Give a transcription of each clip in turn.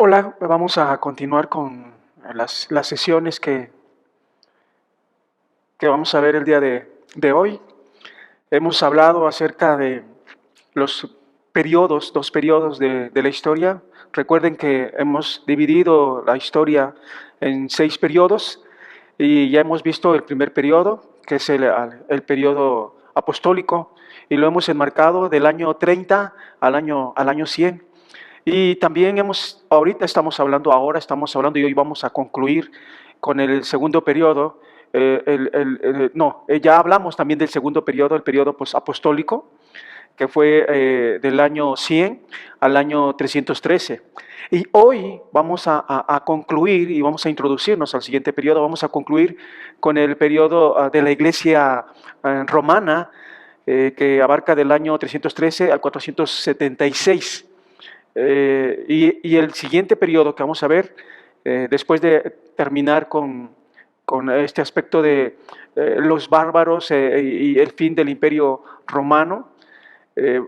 Hola, vamos a continuar con las sesiones que vamos a ver el día de hoy. Hemos hablado acerca de los periodos, dos periodos de la historia. Recuerden que hemos dividido la historia en 6 periodos y ya hemos visto el primer periodo, que es el periodo apostólico, y lo hemos enmarcado del año 30 al año 100. Y también estamos hablando y hoy vamos a concluir con el segundo periodo. No, ya hablamos también del segundo periodo, el periodo apostólico, que fue del año 100 al año 313. Y hoy vamos a concluir y vamos a introducirnos al siguiente periodo. Vamos a concluir con el periodo de la Iglesia romana, que abarca del año 313 al 476. Y el siguiente periodo que vamos a ver, después de terminar con este aspecto de los bárbaros y el fin del Imperio Romano, eh,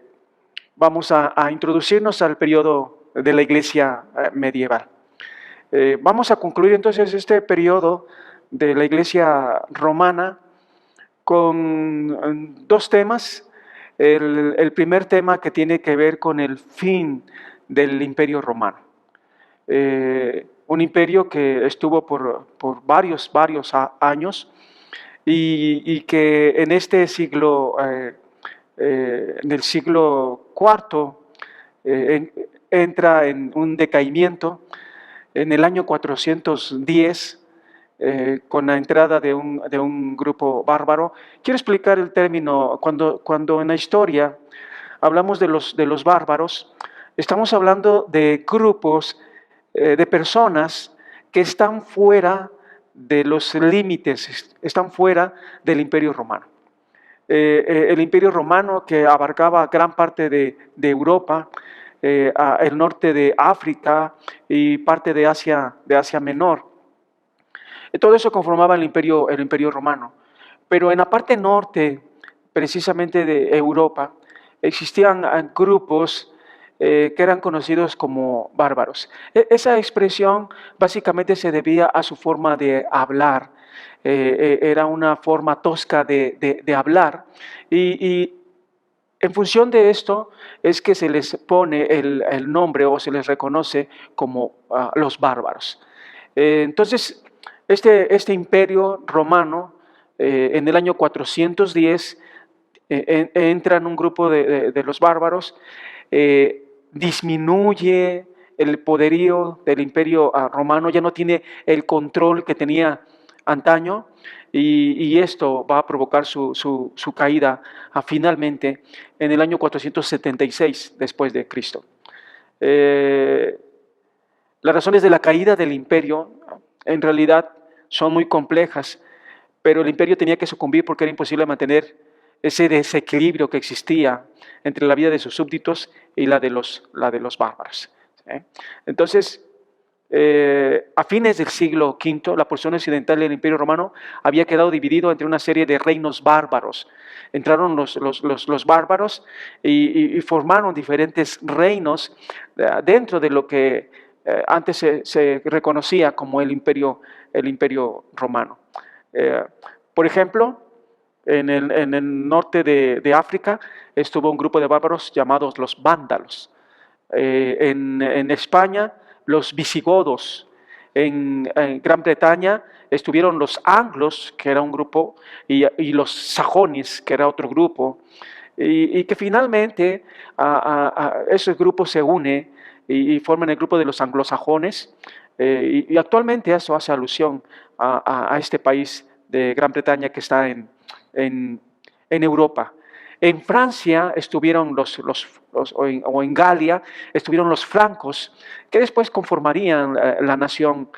vamos a introducirnos al periodo de la Iglesia medieval. Vamos a concluir entonces este periodo de la Iglesia romana con dos temas. El primer tema, que tiene que ver con el fin del Imperio Romano. Un imperio que estuvo por varios años y que en este siglo, en el siglo IV, entra en un decaimiento. En el año 410, con la entrada de un grupo bárbaro. Quiero explicar el término. Cuando en la historia hablamos de los bárbaros, estamos hablando de grupos de personas que están fuera de los límites, están fuera del Imperio Romano. El Imperio Romano, que abarcaba gran parte de Europa, el norte de África y parte de Asia Menor. Todo eso conformaba el imperio romano. Pero en la parte norte, precisamente de Europa, existían grupos que eran conocidos como bárbaros. Esa expresión básicamente se debía a su forma de hablar. Era una forma tosca de hablar. Y en función de esto es que se les pone el nombre o se les reconoce como los bárbaros. Entonces, este imperio romano, en el año 410, entra en un grupo de los bárbaros, disminuye el poderío del imperio romano, ya no tiene el control que tenía antaño, y esto va a provocar su caída finalmente en el año 476 después de Cristo. Las razones de la caída del imperio en realidad son muy complejas, pero el imperio tenía que sucumbir porque era imposible mantener ese desequilibrio que existía entre la vida de sus súbditos y la de los bárbaros. Entonces, a fines del siglo V, la porción occidental del Imperio Romano había quedado dividido entre una serie de reinos bárbaros. Entraron los bárbaros y formaron diferentes reinos dentro de lo que antes se reconocía como el Imperio Romano. Por ejemplo, en el norte de África estuvo un grupo de bárbaros llamados los vándalos. En España, los visigodos. En Gran Bretaña estuvieron los anglos, que era un grupo, y los sajones, que era otro grupo, y que finalmente ese grupo se une y forman el grupo de los anglosajones, y actualmente eso hace alusión a este país de Gran Bretaña que está en Europa. En Francia estuvieron o en Galia estuvieron los francos, que después conformarían la nación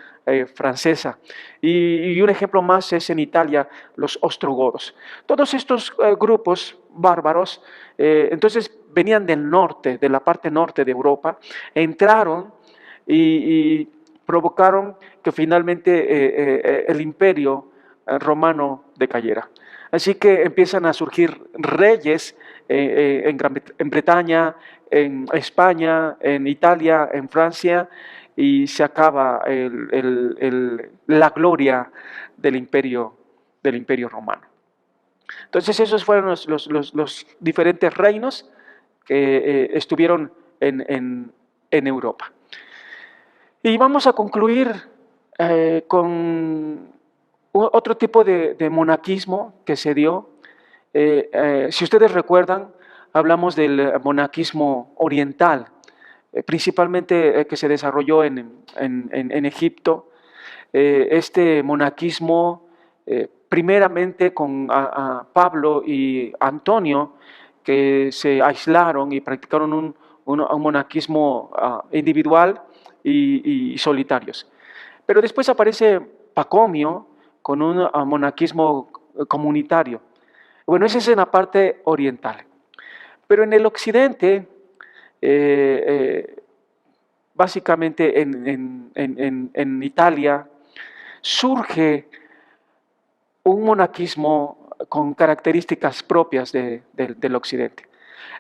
francesa. Y un ejemplo más es en Italia, los ostrogodos. Todos estos grupos bárbaros, entonces venían del norte, de la parte norte de Europa, entraron y provocaron que finalmente el imperio romano decayera. Así que empiezan a surgir reyes en Bretaña, en España, en Italia, en Francia, y se acaba la gloria del imperio romano. Entonces esos fueron los diferentes reinos que estuvieron en Europa. Y vamos a concluir con otro tipo de monaquismo que se dio. Si ustedes recuerdan, hablamos del monaquismo oriental, principalmente que se desarrolló en Egipto. Este monaquismo, primeramente con a Pablo y Antonio, que se aislaron y practicaron un monaquismo individual y solitarios. Pero después aparece Pacomio con un monaquismo comunitario. Bueno, esa es en la parte oriental. Pero en el occidente, básicamente en Italia, surge un monaquismo con características propias del occidente.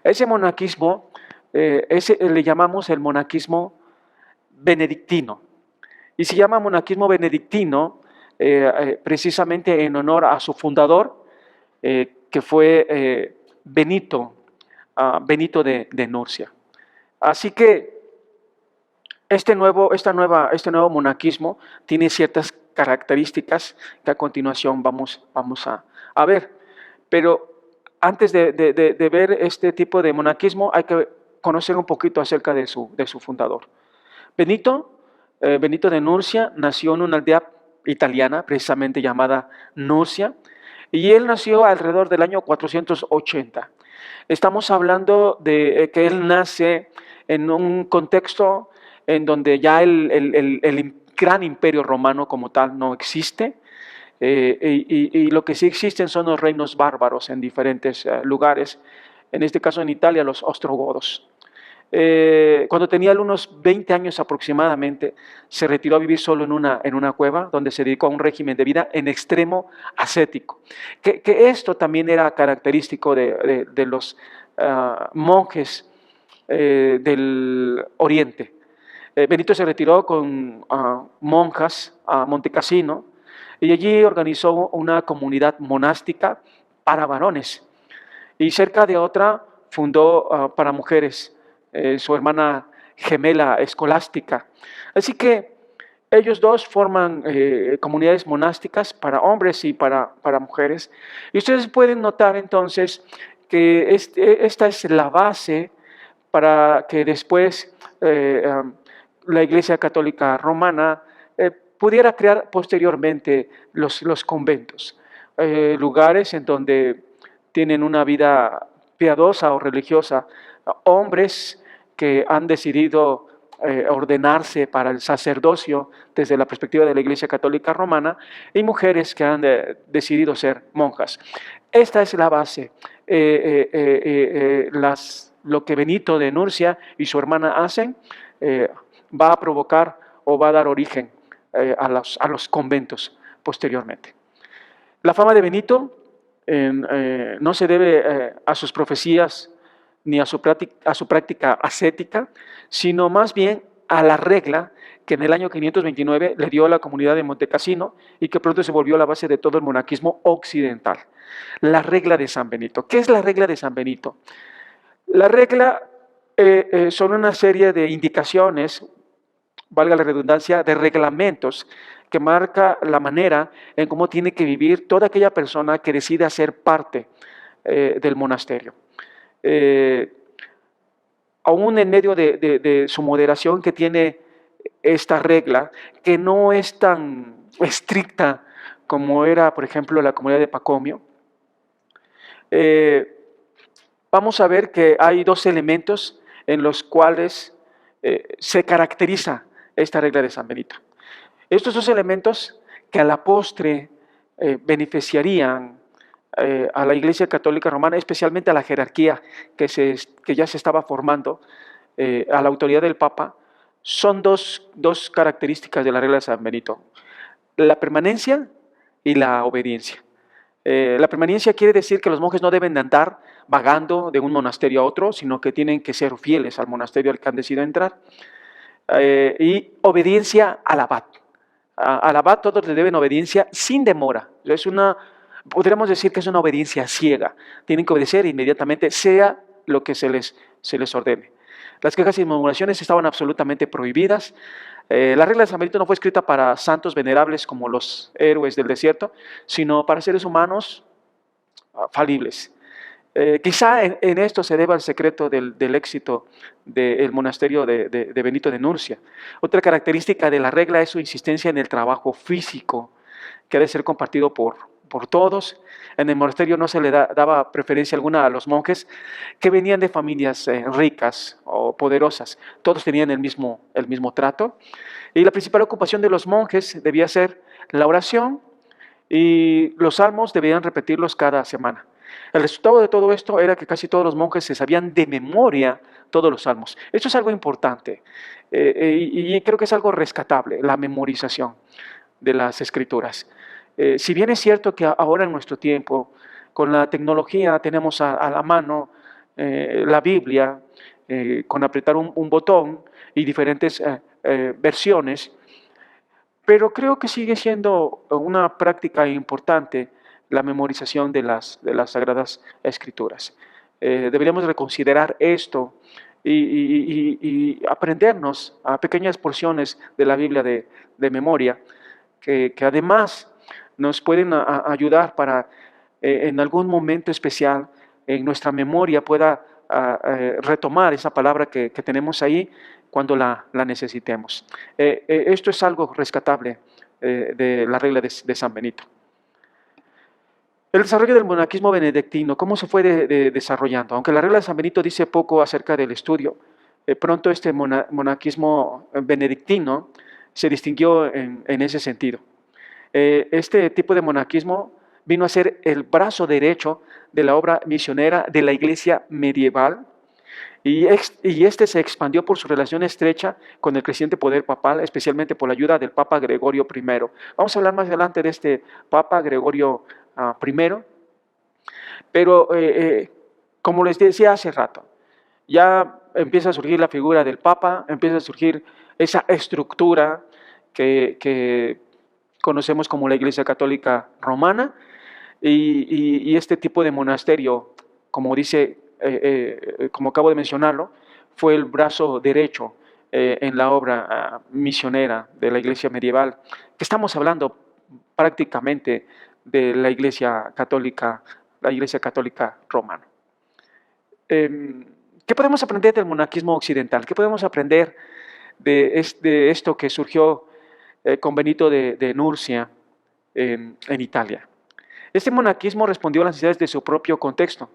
Ese monaquismo le llamamos el monaquismo benedictino. Y se llama monaquismo benedictino precisamente en honor a su fundador, que fue Benito de Nursia. Así que este nuevo monaquismo tiene ciertas características que a continuación vamos a ver. Pero antes de ver este tipo de monaquismo hay que conocer un poquito acerca de su fundador. Benito de Nursia nació en una aldea italiana, precisamente llamada Nursia, y él nació alrededor del año 480. Estamos hablando de que él nace en un contexto en donde ya el gran imperio romano como tal no existe, y lo que sí existen son los reinos bárbaros en diferentes lugares, en este caso en Italia los ostrogodos. Cuando tenía unos 20 años aproximadamente, se retiró a vivir solo en una cueva, donde se dedicó a un régimen de vida en extremo ascético. Que esto también era característico de los monjes del Oriente. Benito se retiró con monjas a Montecassino y allí organizó una comunidad monástica para varones. Y cerca de otra fundó para mujeres, su hermana gemela escolástica. Así que ellos dos forman comunidades monásticas para hombres y para mujeres. Y ustedes pueden notar entonces que esta es la base para que después la Iglesia Católica Romana pudiera crear posteriormente los conventos, lugares en donde tienen una vida piadosa o religiosa, hombres que han decidido ordenarse para el sacerdocio desde la perspectiva de la Iglesia Católica Romana, y mujeres que han decidido ser monjas. Esta es la base. Lo que Benito de Nursia y su hermana hacen va a provocar o va a dar origen a los conventos posteriormente. La fama de Benito no se debe a sus profecías ni a su práctica ascética, sino más bien a la regla que en el año 529 le dio a la comunidad de Montecassino y que pronto se volvió la base de todo el monaquismo occidental. La regla de San Benito. ¿Qué es la regla de San Benito? La regla son una serie de indicaciones, valga la redundancia, de reglamentos que marca la manera en cómo tiene que vivir toda aquella persona que decida ser parte del monasterio. Aún en medio de su moderación que tiene esta regla, que no es tan estricta como era, por ejemplo, la comunidad de Pacomio, vamos a ver que hay dos elementos en los cuales se caracteriza esta regla de San Benito. Estos dos elementos que a la postre beneficiarían a la Iglesia Católica Romana, especialmente a la jerarquía que ya se estaba formando, a la autoridad del Papa, son dos características de la regla de San Benito: la permanencia y la obediencia. La permanencia quiere decir que los monjes no deben de andar vagando de un monasterio a otro, sino que tienen que ser fieles al monasterio al que han decidido entrar. y obediencia al abad. Al abad todos le deben obediencia sin demora. Podríamos decir que es una obediencia ciega. Tienen que obedecer inmediatamente, sea lo que se les ordene. Las quejas y murmuraciones estaban absolutamente prohibidas. La regla de San Benito no fue escrita para santos venerables como los héroes del desierto, sino para seres humanos falibles. Quizá en esto se deba el secreto del éxito del monasterio de Benito de Nursia. Otra característica de la regla es su insistencia en el trabajo físico, que ha de ser compartido por todos. En el monasterio no se le daba preferencia alguna a los monjes que venían de familias ricas o poderosas. Todos tenían el mismo trato. Y la principal ocupación de los monjes debía ser la oración, y los salmos debían repetirlos cada semana. El resultado de todo esto era que casi todos los monjes se sabían de memoria todos los salmos. Esto es algo importante y creo que es algo rescatable, la memorización de las escrituras. Si bien es cierto que ahora en nuestro tiempo, con la tecnología tenemos a la mano la Biblia, con apretar un botón y diferentes versiones, pero creo que sigue siendo una práctica importante la memorización de las Sagradas Escrituras. Deberíamos reconsiderar esto y aprendernos a pequeñas porciones de la Biblia de memoria, que además nos pueden ayudar para en algún momento especial en nuestra memoria pueda retomar esa palabra que tenemos ahí cuando la necesitemos. Esto es algo rescatable de la regla de San Benito. El desarrollo del monaquismo benedictino, ¿cómo se fue desarrollando? Aunque la regla de San Benito dice poco acerca del estudio, pronto este monaquismo benedictino se distinguió en ese sentido. Este tipo de monaquismo vino a ser el brazo derecho de la obra misionera de la Iglesia medieval, y este se expandió por su relación estrecha con el creciente poder papal, especialmente por la ayuda del Papa Gregorio I. Vamos a hablar más adelante de este Papa Gregorio I, pero como les decía hace rato, ya empieza a surgir la figura del Papa, empieza a surgir esa estructura que conocemos como la Iglesia Católica Romana, y este tipo de monasterio, como dice, como acabo de mencionarlo, fue el brazo derecho en la obra misionera de la Iglesia medieval, que estamos hablando prácticamente de la Iglesia Católica Romana. ¿Qué podemos aprender del monaquismo occidental? ¿Qué podemos aprender de esto que surgió con Benito de Nursia en Italia? Este monaquismo respondió a las necesidades de su propio contexto,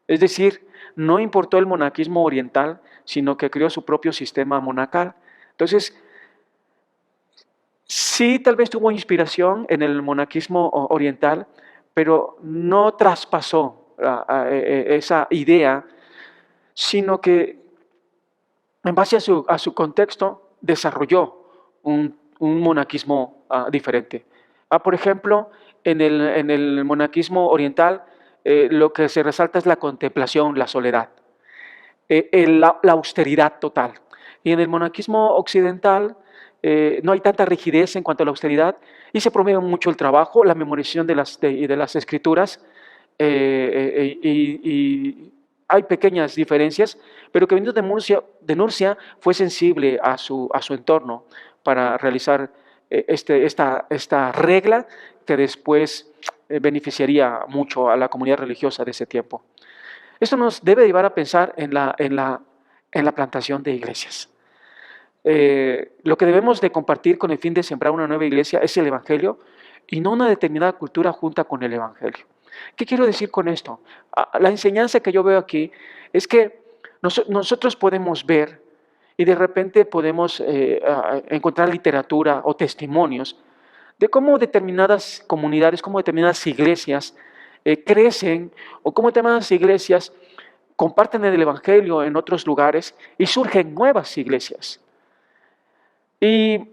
es decir, no importó el monaquismo oriental, sino que creó su propio sistema monacal. Entonces, sí, tal vez tuvo inspiración en el monaquismo oriental, pero no traspasó esa idea, sino que en base a su contexto desarrolló un monaquismo diferente. Por ejemplo, en el monaquismo oriental lo que se resalta es la contemplación, la soledad, la austeridad total. Y en el monaquismo occidental no hay tanta rigidez en cuanto a la austeridad y se promueve mucho el trabajo, la memorización de las escrituras, y hay pequeñas diferencias, pero que Benito de Nursia fue sensible a su entorno para realizar esta regla que después beneficiaría mucho a la comunidad religiosa de ese tiempo. Esto nos debe llevar a pensar en la plantación de iglesias. Lo que debemos de compartir con el fin de sembrar una nueva iglesia es el Evangelio y no una determinada cultura junta con el Evangelio. ¿Qué quiero decir con esto? La enseñanza que yo veo aquí es que nosotros podemos ver y de repente podemos encontrar literatura o testimonios de cómo determinadas comunidades, cómo determinadas iglesias crecen, o cómo determinadas iglesias comparten el Evangelio en otros lugares y surgen nuevas iglesias. Y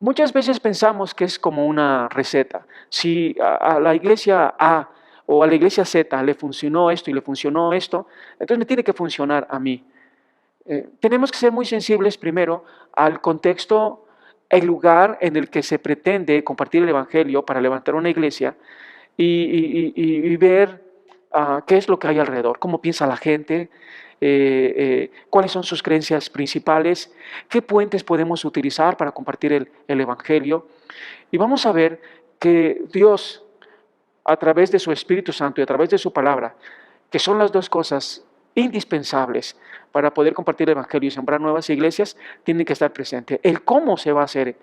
muchas veces pensamos que es como una receta. Si a la iglesia A o a la iglesia Z le funcionó esto y le funcionó esto, entonces me tiene que funcionar a mí. Tenemos que ser muy sensibles primero al contexto, el lugar en el que se pretende compartir el Evangelio para levantar una iglesia y ver qué es lo que hay alrededor, cómo piensa la gente, cuáles son sus creencias principales, qué puentes podemos utilizar para compartir el Evangelio. Y vamos a ver que Dios, a través de su Espíritu Santo y a través de su palabra, que son las dos cosas indispensables para poder compartir el Evangelio y sembrar nuevas iglesias, tienen que estar presentes. El cómo se va a hacer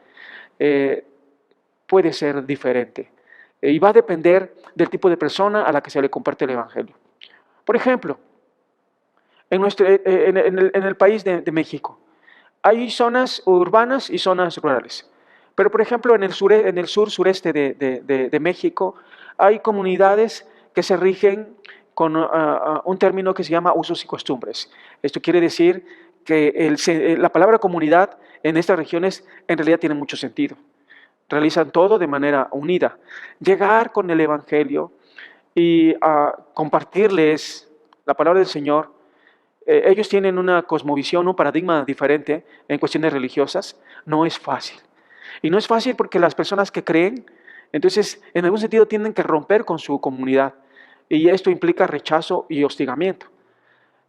puede ser diferente y va a depender del tipo de persona a la que se le comparte el Evangelio. Por ejemplo, en el país de México hay zonas urbanas y zonas rurales. Pero, por ejemplo, en el sur sureste de México hay comunidades que se rigen con un término que se llama usos y costumbres. Esto quiere decir que la palabra comunidad en estas regiones en realidad tiene mucho sentido. Realizan todo de manera unida. Llegar con el Evangelio y compartirles la palabra del Señor. Ellos tienen una cosmovisión, un paradigma diferente en cuestiones religiosas. No es fácil. Y no es fácil porque las personas que creen, entonces, en algún sentido tienen que romper con su comunidad. Y esto implica rechazo y hostigamiento.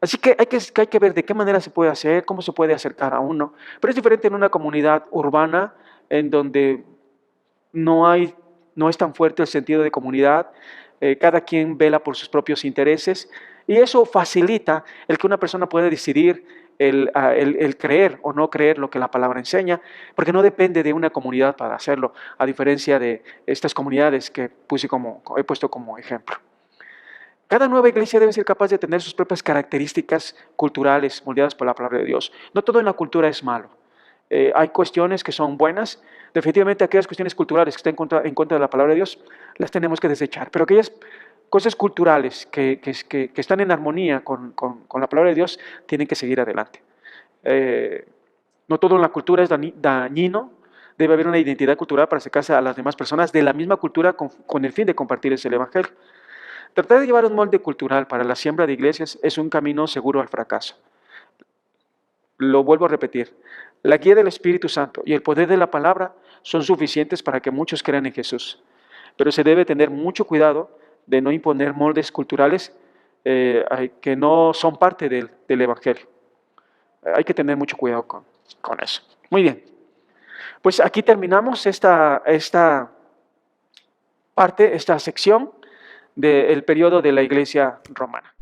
Así que hay que ver de qué manera se puede hacer, cómo se puede acercar a uno. Pero es diferente en una comunidad urbana en donde no es tan fuerte el sentido de comunidad, cada quien vela por sus propios intereses y eso facilita el que una persona pueda decidir el creer o no creer lo que la palabra enseña, porque no depende de una comunidad para hacerlo, a diferencia de estas comunidades que he puesto como ejemplo. Cada nueva iglesia debe ser capaz de tener sus propias características culturales moldeadas por la palabra de Dios. No todo en la cultura es malo. Hay cuestiones que son buenas. Definitivamente aquellas cuestiones culturales que están en contra de la palabra de Dios las tenemos que desechar. Pero aquellas cosas culturales que están en armonía con la palabra de Dios tienen que seguir adelante. No todo en la cultura es dañino. Debe haber una identidad cultural para acercarse a las demás personas de la misma cultura con el fin de compartirles el Evangelio. Tratar de llevar un molde cultural para la siembra de iglesias es un camino seguro al fracaso. Lo vuelvo a repetir, la guía del Espíritu Santo y el poder de la palabra son suficientes para que muchos crean en Jesús. Pero se debe tener mucho cuidado de no imponer moldes culturales que no son parte del Evangelio. Hay que tener mucho cuidado con eso. Muy bien. Pues aquí terminamos esta parte, esta sección del periodo de la Iglesia romana.